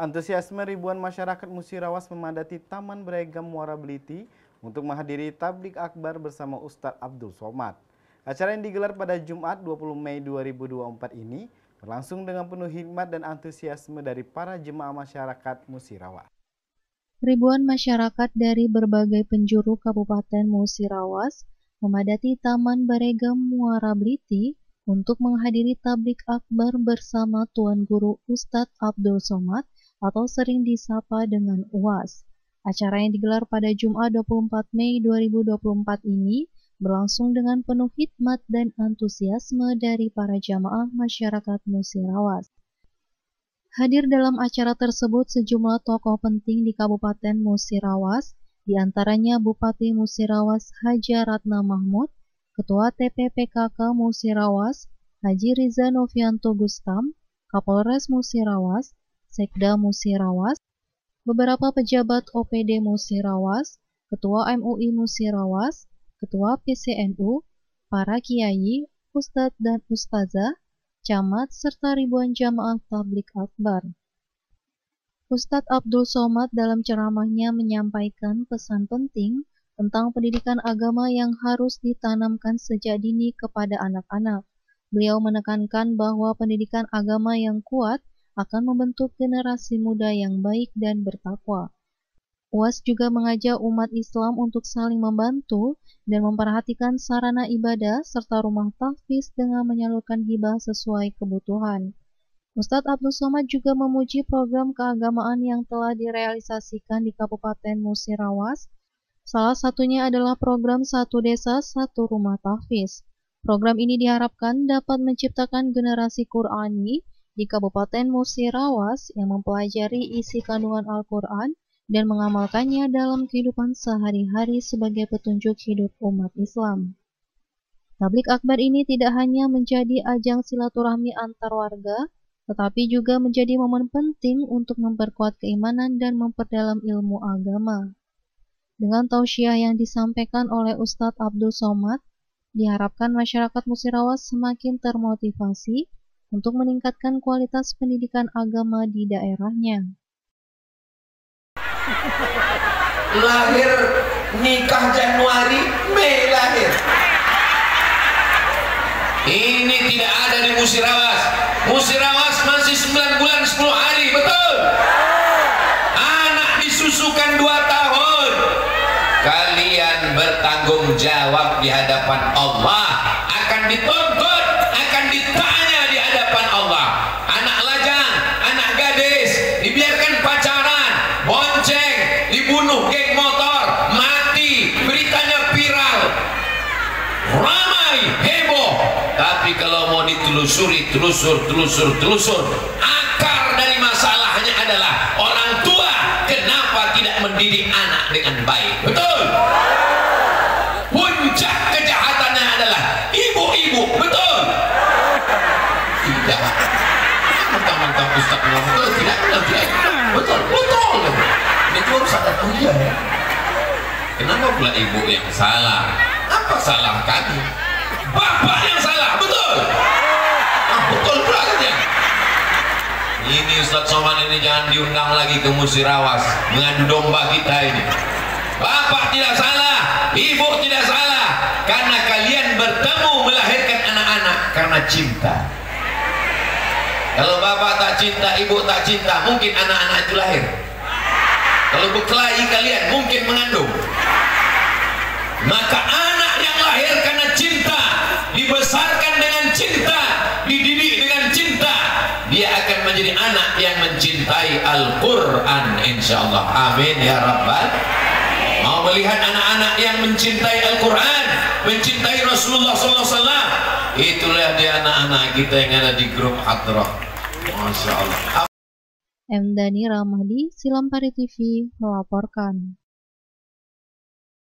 Antusiasme ribuan masyarakat Musirawas memadati Taman Beragam Muara Beliti untuk menghadiri tablik akbar bersama Ustadz Abdul Somad. Acara yang digelar pada Jumat 20 Mei 2024 ini berlangsung dengan penuh hikmat dan antusiasme dari para jemaah masyarakat Musirawas. Ribuan masyarakat dari berbagai penjuru Kabupaten Musirawas memadati Taman Beragam Muara Beliti untuk menghadiri tablik akbar bersama Tuan Guru Ustadz Abdul Somad atau sering disapa dengan UAS. Acara yang digelar pada Jumat 24 Mei 2024 ini berlangsung dengan penuh hikmat dan antusiasme dari para jamaah masyarakat Musirawas. Hadir dalam acara tersebut sejumlah tokoh penting di Kabupaten Musirawas, diantaranya Bupati Musirawas Haja Ratna Mahmud, Ketua TPPKK Musirawas Haji Riza Novianto Gustam, Kapolres Musirawas, Sekda Musirawas, beberapa pejabat OPD Musirawas, Ketua MUI Musirawas, Ketua PCNU, para kiai, ustadz dan ustazah, camat, serta ribuan jamaah tablik akbar. Ustadz Abdul Somad dalam ceramahnya menyampaikan pesan penting tentang pendidikan agama yang harus ditanamkan sejak dini kepada anak-anak. Beliau menekankan bahwa pendidikan agama yang kuat akan membentuk generasi muda yang baik dan bertakwa. UAS juga mengajak umat Islam untuk saling membantu dan memperhatikan sarana ibadah serta rumah tahfiz dengan menyalurkan hibah sesuai kebutuhan. Ustadz Abdul Somad juga memuji program keagamaan yang telah direalisasikan di Kabupaten Musirawas. Salah satunya adalah program Satu Desa Satu Rumah Tahfiz. Program ini diharapkan dapat menciptakan generasi Qur'ani di Kabupaten Musirawas yang mempelajari isi kandungan Al-Quran dan mengamalkannya dalam kehidupan sehari-hari sebagai petunjuk hidup umat Islam. Tablik akbar ini tidak hanya menjadi ajang silaturahmi antar warga, tetapi juga menjadi momen penting untuk memperkuat keimanan dan memperdalam ilmu agama. Dengan tausiah yang disampaikan oleh Ustadz Abdul Somad, diharapkan masyarakat Musirawas semakin termotivasi untuk meningkatkan kualitas pendidikan agama di daerahnya. Lahir nikah Januari, Mei lahir. Ini tidak ada di Musirawas. Musirawas masih 9 bulan 10 hari, betul? Anak disusukan 2 tahun. Kalian bertanggung jawab di hadapan Allah, akan dituntut, akan ditanya di hadapan Allah. Anak lajang, anak gadis dibiarkan pacaran, bonceng, dibunuh geng motor, mati, beritanya viral, ramai, heboh. Tapi kalau mau ditelusuri, telusur, akar dari masalahnya adalah orang tua kenapa tidak mendidik anak dengan baik, betul? Puncak kejahatannya adalah ibu-ibu, betul? Tidak. Mentang-mentang Ustaz ngomong, tidak, betul. Ini tuh harus ada kuliah ya. Kenapa pula ibu yang salah? Apa salah kami? Bapak yang salah, betul? Betul pula katanya. Ini Ustaz Somad ini jangan diundang lagi ke Musirawas mengadu domba kita ini. Bapak tidak salah, ibu tidak salah, karena kalian bertemu melahirkan anak-anak karena cinta. Kalau bapak tak cinta, ibu tak cinta, mungkin anak-anak itu lahir. Kalau berkelahi kalian mungkin mengandung. Maka anak yang lahir karena cinta, dibesarkan dengan cinta, dididik dengan cinta, dia akan menjadi anak yang mencintai Al-Quran, insyaallah. Amin ya Rabbal. Mau melihat anak-anak yang mencintai Al-Quran, mencintai Rasulullah SAW, itulah dia anak-anak kita yang ada di grup Hadrah. Masya Allah. M. Dhani Ramadi, Silampari TV melaporkan.